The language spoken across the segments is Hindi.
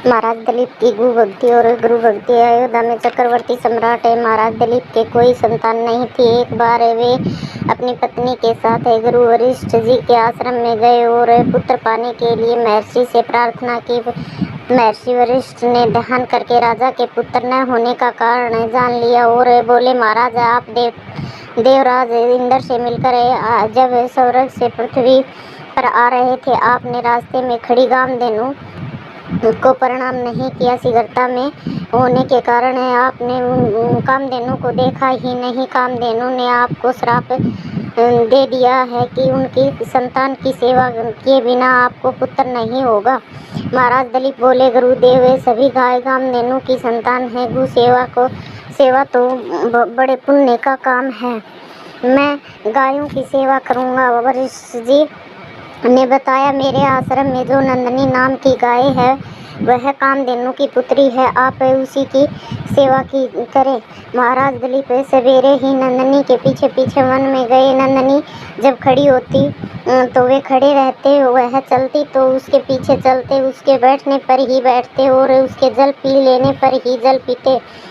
महाराज दिलीप की गु भक्ति और गुरु भक्ति। अयोध्या में चक्रवर्ती सम्राट है महाराज दिलीप के कोई संतान नहीं थी। एक बार वे अपनी पत्नी के साथ गुरु वशिष्ठ जी के आश्रम में गए और पुत्र पाने के लिए महर्षि से प्रार्थना की। महर्षि वशिष्ठ ने ध्यान करके राजा के पुत्र न होने का कारण जान लिया और बोले, महाराज आप देवराज इंद्र से मिलकर जब स्वर्ग से पृथ्वी पर आ रहे थे, आपने रास्ते में खड़ी कामधेनु को प्रणाम नहीं किया। शीघ्रता में होने के कारण आपने कामधेनु को देखा ही नहीं। कामधेनु ने आपको श्राप दे दिया है कि उनकी संतान की सेवा किए बिना आपको पुत्र नहीं होगा। महाराज दिलीप बोले, गुरुदेव सभी गाय कामधेनु की संतान है। गु सेवा तो बड़े पुण्य का काम है। मैं गायों की सेवा करूँगा। वशिष्ठ जी ने बताया, मेरे आश्रम में जो नंदिनी नाम की गाय है वह कामधेनु की पुत्री है, आप उसी की सेवा की करें। महाराज दिलीप सवेरे ही नंदिनी के पीछे पीछे वन में गए। नंदिनी जब खड़ी होती तो वे खड़े रहते, वह चलती तो उसके पीछे चलते, उसके बैठने पर ही बैठते और उसके जल पी लेने पर ही जल पीते।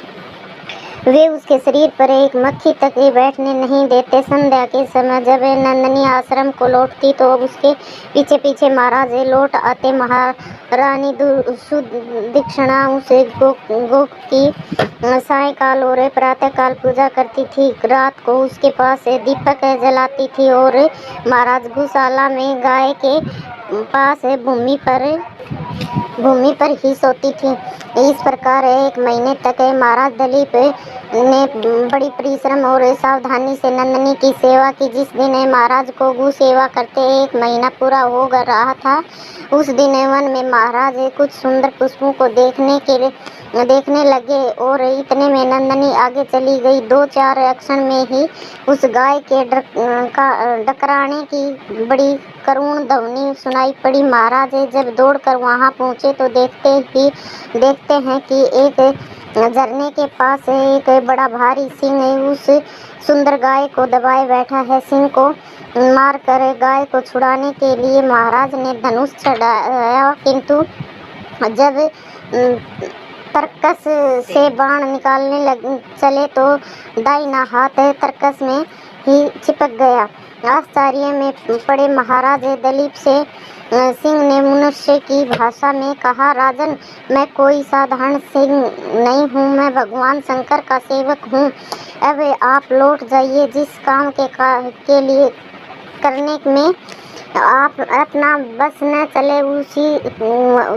वे उसके शरीर पर एक मक्खी तक बैठने नहीं देते। संध्या के समय जब नंदिनी आश्रम को लौटती तो उसके पीछे पीछे महाराज लौट आते। महारानी दीक्षिणा उसे गो की सायंकाल और प्रातःकाल पूजा करती थी। रात को उसके पास दीपक जलाती थी और महाराज गौशाला में गाय के पास भूमि पर ही सोती थी। इस प्रकार एक महीने तक महाराज दिलीप ने बड़ी परिश्रम और सावधानी से नंदिनी की सेवा की। जिस दिन महाराज को गौ सेवा करते 1 महीना पूरा हो रहा था, उस दिन वन में महाराज कुछ सुंदर पुष्पों को देखने लगे और इतने में नंदिनी आगे चली गई। 2-4 क्षण में ही उस गाय के डकराने की बड़ी करुण ध्वनि सुनाई पड़ी। महाराज जब दौड़कर वहां पहुंचे तो देखते हैं कि एक झरने के पास एक बड़ा भारी सिंह उस सुंदर गाय को दबाए बैठा है। सिंह को मारकर गाय को छुड़ाने के लिए महाराज ने धनुष चढ़ाया, किंतु जब तरकस से बाण निकालने चले तो दाहिना हाथ तरकस में ही चिपक गया। आश्चर्य में पड़े महाराज दिलीप से सिंह ने मनुष्य की भाषा में कहा, राजन मैं कोई साधारण सिंह नहीं हूँ, मैं भगवान शंकर का सेवक हूँ। अब आप लौट जाइए। जिस काम के लिए करने में आप अपना बस न चले उसी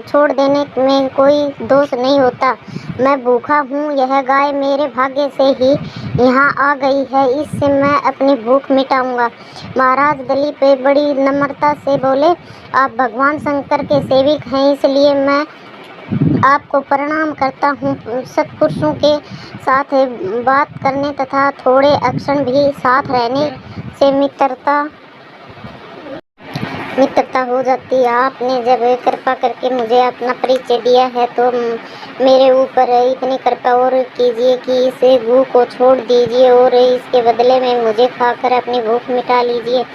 छोड़ देने में कोई दोष नहीं होता। मैं भूखा हूँ, यह गाय मेरे भाग्य से ही यहाँ आ गई है, इससे मैं अपनी भूख मिटाऊंगा। महाराज दिलीप बड़ी नम्रता से बोले, आप भगवान शंकर के सेवक हैं, इसलिए मैं आपको प्रणाम करता हूँ। सत्पुरुषों के साथ बात करने तथा थोड़े क्षण भी साथ रहने से मित्रता हो जाती है। आपने जब कृपा करके मुझे अपना परिचय दिया है तो मेरे ऊपर इतनी कृपा और कीजिए कि इस गू को छोड़ दीजिए और इसके बदले में मुझे खाकर अपनी भूख मिटा लीजिए।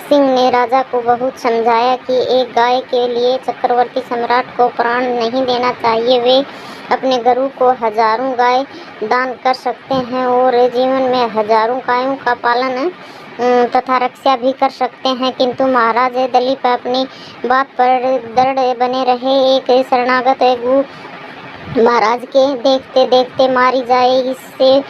सिंह ने राजा को बहुत समझाया कि एक गाय के लिए चक्रवर्ती सम्राट को प्राण नहीं देना चाहिए। वे अपने गुरु को हजारों गाय दान कर सकते हैं और जीवन में हजारों गायों का पालन तथा रक्षा भी कर सकते हैं, किंतु महाराज दिलीप अपनी बात पर दृढ़ बने रहे। एक शरणागत गू महाराज के देखते देखते मारी जाए, इससे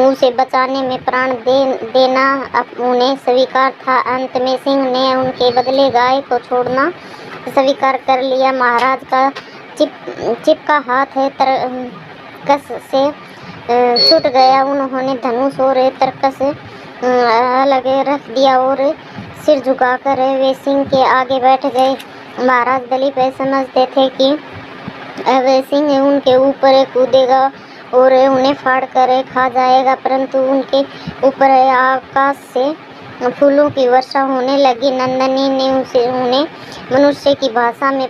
उसे बचाने में प्राण देना उन्हें स्वीकार था। अंत में सिंह ने उनके बदले गाय को छोड़ना स्वीकार कर लिया। महाराज का चिपका हाथ तरकस से छूट गया। उन्होंने धनुष और तरकस अलग रख दिया और सिर झुकाकर वे सिंह के आगे बैठ गए। महाराज दिलीप समझते थे कि अब सिंह उनके ऊपर कूदेगा और उन्हें फाड़ कर खा जाएगा, परंतु उनके ऊपर आकाश से फूलों की वर्षा होने लगी। नंदिनी ने उन्हें मनुष्य की भाषा में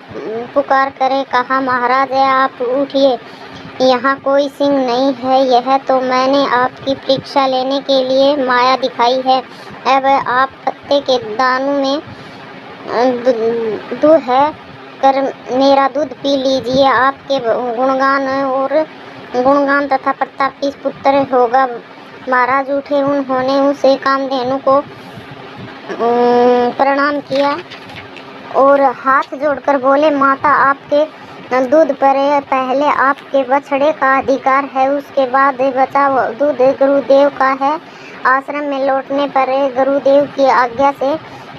पुकार कर कहा, महाराज आप उठिए, यहाँ कोई सिंह नहीं है, यह तो मैंने आपकी परीक्षा लेने के लिए माया दिखाई है। अब आप पत्ते के दानों में दूध है कर मेरा दूध पी लीजिए, आपके गुणगान तथा प्रताप इस पुत्र होगा। महाराज उठे, उन्होंने उसे कामधेनु को प्रणाम किया और हाथ जोड़कर बोले, माता आपके दूध पर पहले आपके बछड़े का अधिकार है, उसके बाद बचा दूध गुरुदेव का है। आश्रम में लौटने पर गुरुदेव की आज्ञा से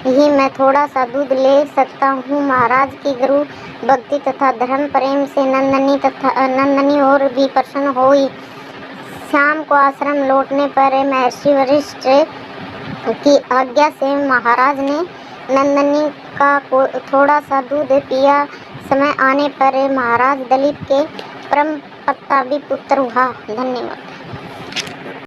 ही मैं थोड़ा सा दूध ले सकता हूँ। महाराज की गुरु भक्ति तथा धर्म प्रेम से नंदनी और भी प्रसन्न हुई। शाम को आश्रम लौटने पर महर्षि वशिष्ठ की आज्ञा से महाराज ने नंदनी का थोड़ा सा दूध पिया। समय आने पर महाराज दिलीप के परम प्रतापी पुत्र हुआ। धन्यवाद।